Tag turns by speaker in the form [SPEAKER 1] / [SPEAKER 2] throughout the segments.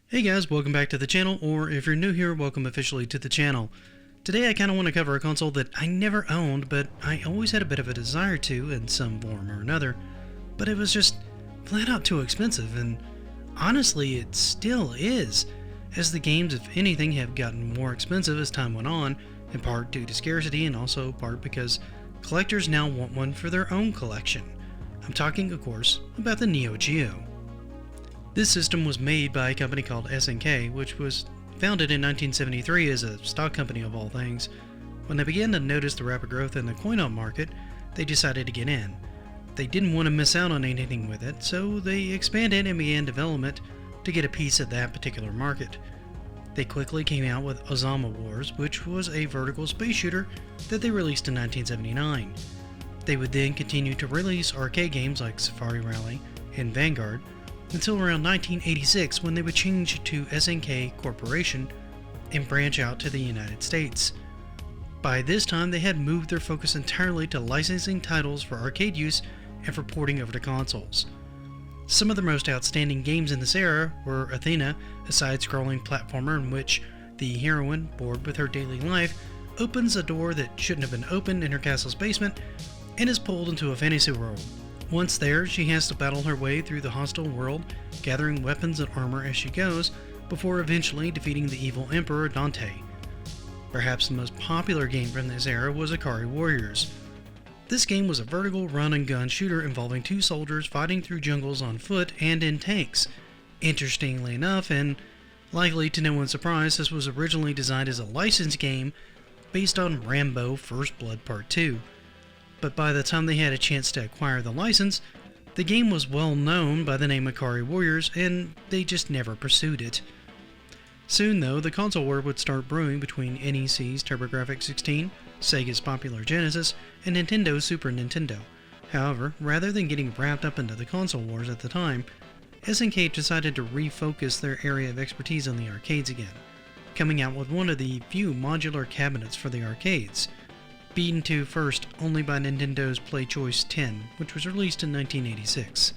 [SPEAKER 1] Hey guys, welcome back to the channel, or if you're new here, welcome officially to the channel. Today I kind of want to cover a console that I never owned, but I always had a bit of a desire to in some form or another, but it was just flat out too expensive, and honestly it still is, as the games, if anything, have gotten more expensive as time went on, in part due to scarcity and also part because collectors now want one for their own collection. I'm talking, of course, about the Neo Geo. This system was made by a company called SNK, which was founded in 1973 as a stock company of all things. When they began to notice the rapid growth in the coin-op market, they decided to get in. They didn't want to miss out on anything with it, so they expanded and began development to get a piece of that particular market. They quickly came out with Ozama Wars, which was a vertical space shooter that they released in 1979. They would then continue to release arcade games like Safari Rally and Vanguard, until around 1986 when they would change to SNK Corporation and branch out to the United States. By this time they had moved their focus entirely to licensing titles for arcade use and for porting over to consoles. Some of the most outstanding games in this era were Athena, a side-scrolling platformer in which the heroine, bored with her daily life, opens a door that shouldn't have been opened in her castle's basement and is pulled into a fantasy world. Once there, she has to battle her way through the hostile world, gathering weapons and armor as she goes, before eventually defeating the evil Emperor Dante. Perhaps the most popular game from this era was Ikari Warriors. This game was a vertical run-and-gun shooter involving two soldiers fighting through jungles on foot and in tanks. Interestingly enough, and likely to no one's surprise, this was originally designed as a licensed game based on Rambo First Blood Part 2. But by the time they had a chance to acquire the license, the game was well known by the name Ikari Warriors, and they just never pursued it. Soon though, the console war would start brewing between NEC's TurboGrafx-16, Sega's popular Genesis, and Nintendo's Super Nintendo. However, rather than getting wrapped up into the console wars at the time, SNK decided to refocus their area of expertise on the arcades again, coming out with one of the few modular cabinets for the arcades, beaten to first only by Nintendo's PlayChoice 10, which was released in 1986.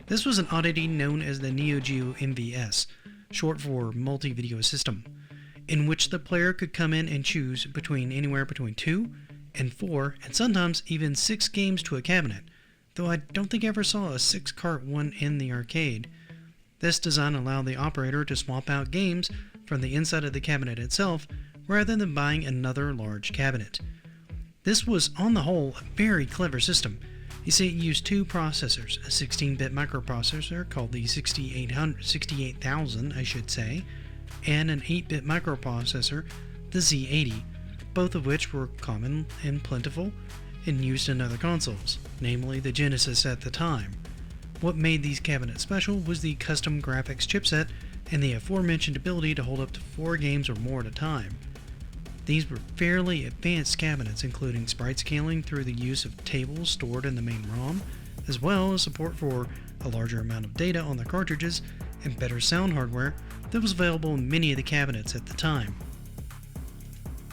[SPEAKER 1] This was an oddity known as the Neo Geo MVS, short for Multi-Video System, in which the player could come in and choose anywhere between 2 and 4 and sometimes even 6 games to a cabinet, though I don't think I ever saw a 6-cart one in the arcade. This design allowed the operator to swap out games from the inside of the cabinet itself rather than buying another large cabinet. This was, on the whole, a very clever system. You see, it used two processors, a 16-bit microprocessor called the 68000, and an 8-bit microprocessor, the Z80, both of which were common and plentiful and used in other consoles, namely the Genesis at the time. What made these cabinets special was the custom graphics chipset and the aforementioned ability to hold up to 4 games or more at a time. These were fairly advanced cabinets, including sprite scaling through the use of tables stored in the main ROM, as well as support for a larger amount of data on the cartridges and better sound hardware that was available in many of the cabinets at the time.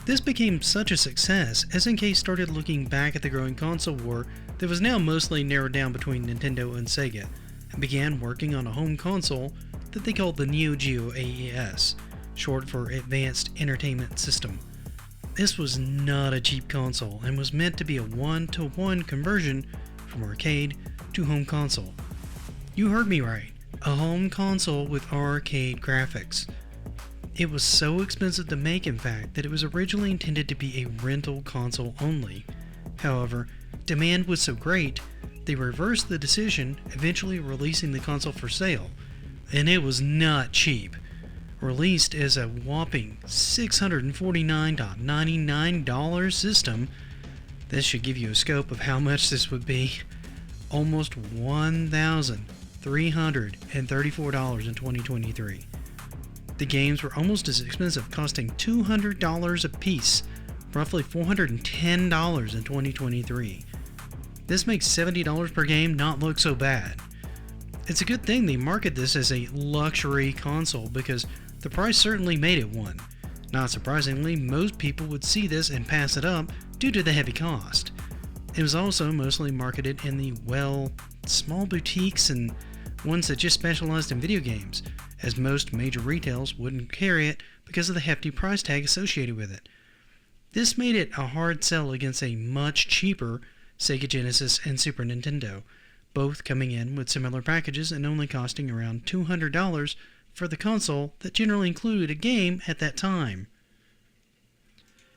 [SPEAKER 1] This became such a success, SNK started looking back at the growing console war that was now mostly narrowed down between Nintendo and Sega, and began working on a home console that they called the Neo Geo AES, short for Advanced Entertainment System. This was not a cheap console and was meant to be a one-to-one conversion from arcade to home console. You heard me right, a home console with arcade graphics. It was so expensive to make, in fact, that it was originally intended to be a rental console only. However, demand was so great, they reversed the decision, eventually releasing the console for sale, and it was not cheap. Released as a whopping $649.99 system, this should give you a scope of how much this would be. Almost $1,334 in 2023. The games were almost as expensive, costing $200 a piece, roughly $410 in 2023. This makes $70 per game not look so bad. It's a good thing they market this as a luxury console because the price certainly made it one. Not surprisingly, most people would see this and pass it up due to the heavy cost. It was also mostly marketed in the, small boutiques and ones that just specialized in video games, as most major retailers wouldn't carry it because of the hefty price tag associated with it. This made it a hard sell against a much cheaper Sega Genesis and Super Nintendo, both coming in with similar packages and only costing around $200 for the console that generally included a game at that time.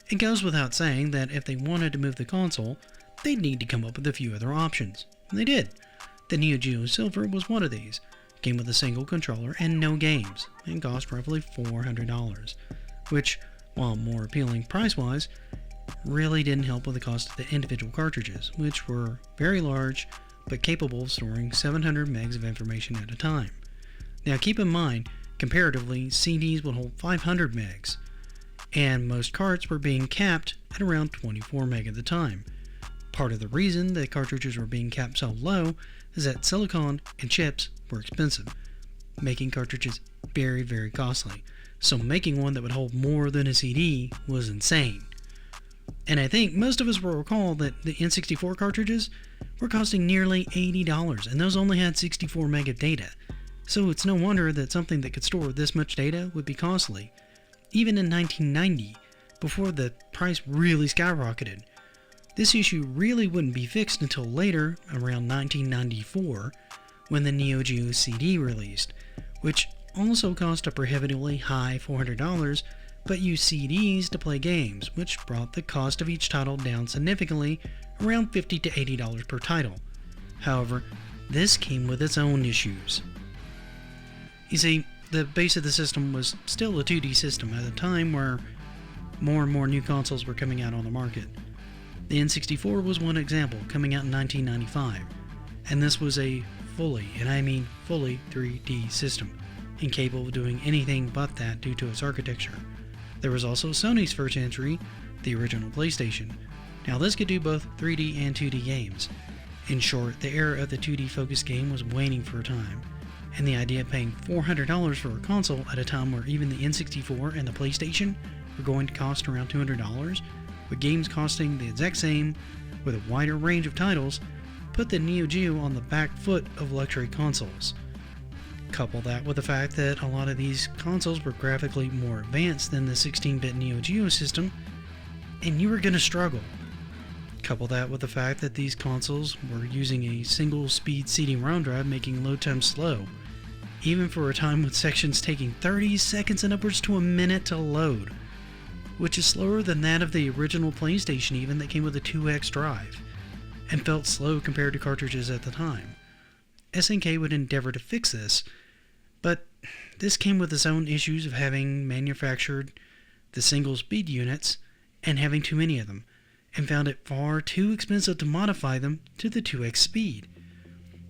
[SPEAKER 1] It goes without saying that if they wanted to move the console, they'd need to come up with a few other options. And they did. The Neo Geo Silver was one of these. Came with a single controller and no games, and cost roughly $400, which, while more appealing price-wise, really didn't help with the cost of the individual cartridges, which were very large but capable of storing 700 megs of information at a time. Now keep in mind, comparatively, CDs would hold 500 megs, and most carts were being capped at around 24 meg at the time. Part of the reason that cartridges were being capped so low is that silicon and chips were expensive, making cartridges very, very costly. So making one that would hold more than a CD was insane. And I think most of us will recall that the N64 cartridges were costing nearly $80, and those only had 64 meg of data. So it's no wonder that something that could store this much data would be costly. Even in 1990, before the price really skyrocketed. This issue really wouldn't be fixed until later, around 1994, when the Neo Geo CD released, which also cost a prohibitively high $400, but used CDs to play games, which brought the cost of each title down significantly, around $50 to $80 per title. However, this came with its own issues. You see, the base of the system was still a 2D system at a time where more and more new consoles were coming out on the market. The N64 was one example, coming out in 1995, and this was a fully, and I mean fully, 3D system, incapable of doing anything but that due to its architecture. There was also Sony's first entry, the original PlayStation. Now this could do both 3D and 2D games. In short, the era of the 2D focused game was waning for a time, and the idea of paying $400 for a console at a time where even the N64 and the PlayStation were going to cost around $200, with games costing the exact same with a wider range of titles, put the Neo Geo on the back foot of luxury consoles. Couple that with the fact that a lot of these consoles were graphically more advanced than the 16-bit Neo Geo system, and you were going to struggle. Couple that with the fact that these consoles were using a single-speed CD-ROM drive, making load time slow, even for a time with sections taking 30 seconds and upwards to a minute to load, which is slower than that of the original PlayStation even that came with a 2x drive, and felt slow compared to cartridges at the time. SNK would endeavor to fix this, but this came with its own issues of having manufactured the single-speed units and having too many of them, and found it far too expensive to modify them to the 2x speed.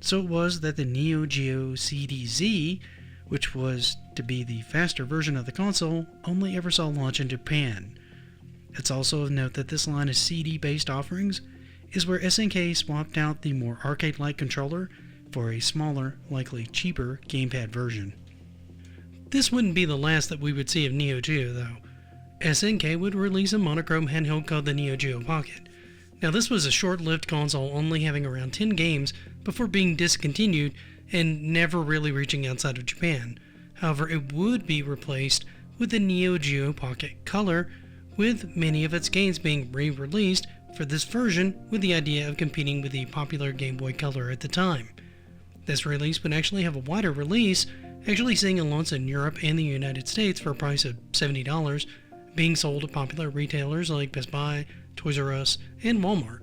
[SPEAKER 1] So it was that the Neo Geo CD-Z, which was to be the faster version of the console, only ever saw launch in Japan. It's also of note that this line of CD-based offerings is where SNK swapped out the more arcade-like controller for a smaller, likely cheaper gamepad version. This wouldn't be the last that we would see of Neo Geo though. SNK would release a monochrome handheld called the Neo Geo Pocket. Now this was a short-lived console, only having around 10 games before being discontinued and never really reaching outside of Japan. However, it would be replaced with the Neo Geo Pocket Color, with many of its games being re-released for this version with the idea of competing with the popular Game Boy Color at the time. This release would actually have a wider release, actually seeing a launch in Europe and the United States for a price of $70, being sold at popular retailers like Best Buy, Toys R Us, and Walmart.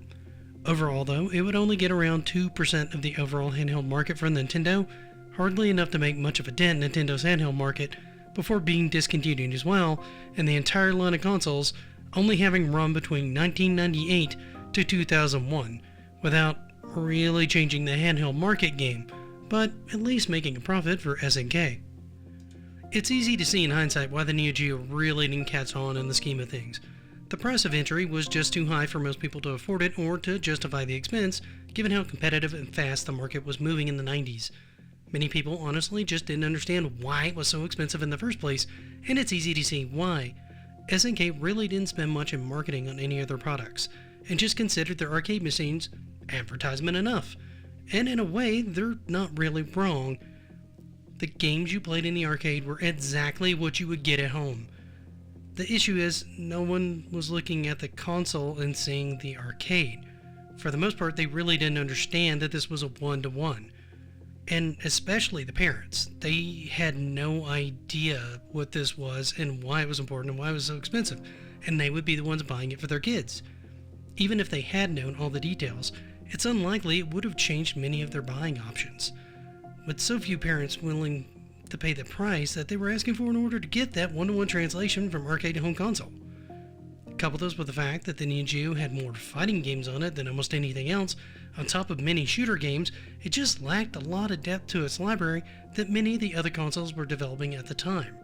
[SPEAKER 1] Overall though, it would only get around 2% of the overall handheld market for Nintendo, hardly enough to make much of a dent in Nintendo's handheld market, before being discontinued as well, and the entire line of consoles only having run between 1998 to 2001, without really changing the handheld market game, but at least making a profit for SNK. It's easy to see in hindsight why the Neo Geo really didn't catch on in the scheme of things. The price of entry was just too high for most people to afford it or to justify the expense, given how competitive and fast the market was moving in the 90s. Many people honestly just didn't understand why it was so expensive in the first place, and it's easy to see why. SNK really didn't spend much in marketing on any of their products, and just considered their arcade machines advertisement enough. And in a way, they're not really wrong. The games you played in the arcade were exactly what you would get at home. The issue is, no one was looking at the console and seeing the arcade. For the most part, they really didn't understand that this was a one-to-one. And especially the parents. They had no idea what this was and why it was important and why it was so expensive. And they would be the ones buying it for their kids. Even if they had known all the details, it's unlikely it would have changed many of their buying options. With so few parents willing to pay the price that they were asking for in order to get that one-to-one translation from arcade to home console. Couple this with the fact that the Neo Geo had more fighting games on it than almost anything else, on top of many shooter games, it just lacked a lot of depth to its library that many of the other consoles were developing at the time.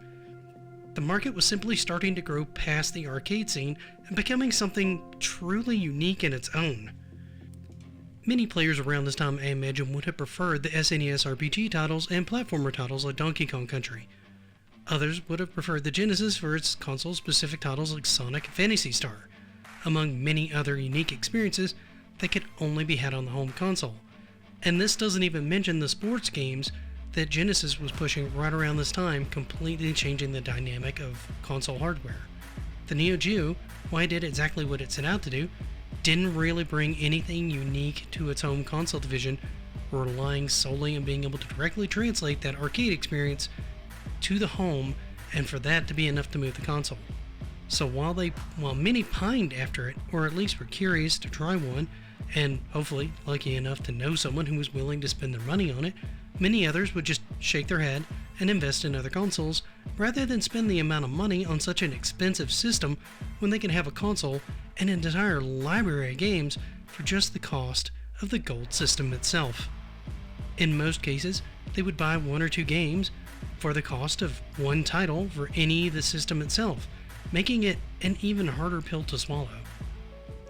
[SPEAKER 1] The market was simply starting to grow past the arcade scene and becoming something truly unique in its own. Many players around this time, I imagine, would have preferred the SNES RPG titles and platformer titles like Donkey Kong Country. Others would have preferred the Genesis for its console-specific titles like Sonic and Phantasy Star, among many other unique experiences that could only be had on the home console. And this doesn't even mention the sports games that Genesis was pushing right around this time, completely changing the dynamic of console hardware. The Neo Geo, while it did exactly what it set out to do, didn't really bring anything unique to its home console division, relying solely on being able to directly translate that arcade experience to the home, and for that to be enough to move the console. So while many pined after it, or at least were curious to try one, and hopefully lucky enough to know someone who was willing to spend their money on it, many others would just shake their head and invest in other consoles, rather than spend the amount of money on such an expensive system when they can have a console and an entire library of games for just the cost of the gold system itself. In most cases, they would buy one or two games for the cost of one title for any of the system itself, making it an even harder pill to swallow.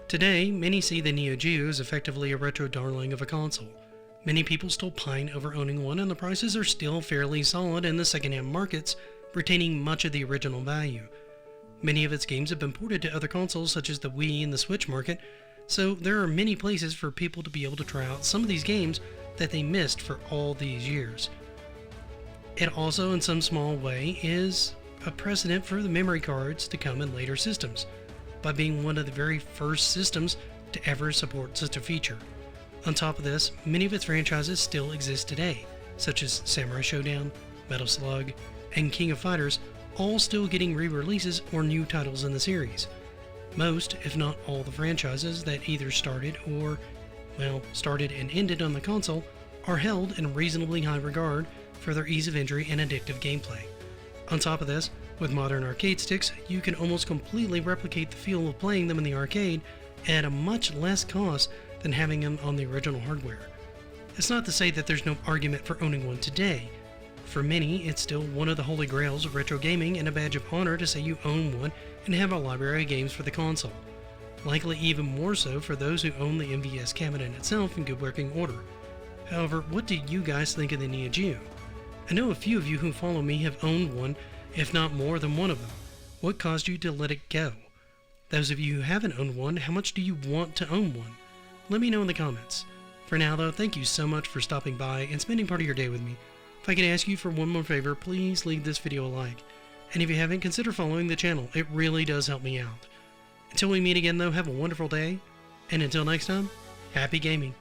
[SPEAKER 1] Today, many see the Neo Geo as effectively a retro darling of a console. Many people still pine over owning one, and the prices are still fairly solid in the second-hand markets, retaining much of the original value. Many of its games have been ported to other consoles such as the Wii and the Switch market, so there are many places for people to be able to try out some of these games that they missed for all these years. It also, in some small way, is a precedent for the memory cards to come in later systems, by being one of the very first systems to ever support such a feature. On top of this, many of its franchises still exist today, such as Samurai Showdown, Metal Slug, and King of Fighters, all still getting re-releases or new titles in the series. Most, if not all, the franchises that either started and ended on the console are held in reasonably high regard for their ease of entry and addictive gameplay. On top of this, with modern arcade sticks, you can almost completely replicate the feel of playing them in the arcade at a much less cost than having them on the original hardware. It's not to say that there's no argument for owning one today. For many, it's still one of the holy grails of retro gaming and a badge of honor to say you own one and have a library of games for the console. Likely even more so for those who own the MVS cabinet itself in good working order. However, what do you guys think of the Neo Geo? I know a few of you who follow me have owned one, if not more than one of them. What caused you to let it go? Those of you who haven't owned one, how much do you want to own one? Let me know in the comments. For now though, thank you so much for stopping by and spending part of your day with me. If I could ask you for one more favor, please leave this video a like. And if you haven't, consider following the channel. It really does help me out. Until we meet again though, have a wonderful day. And until next time, happy gaming.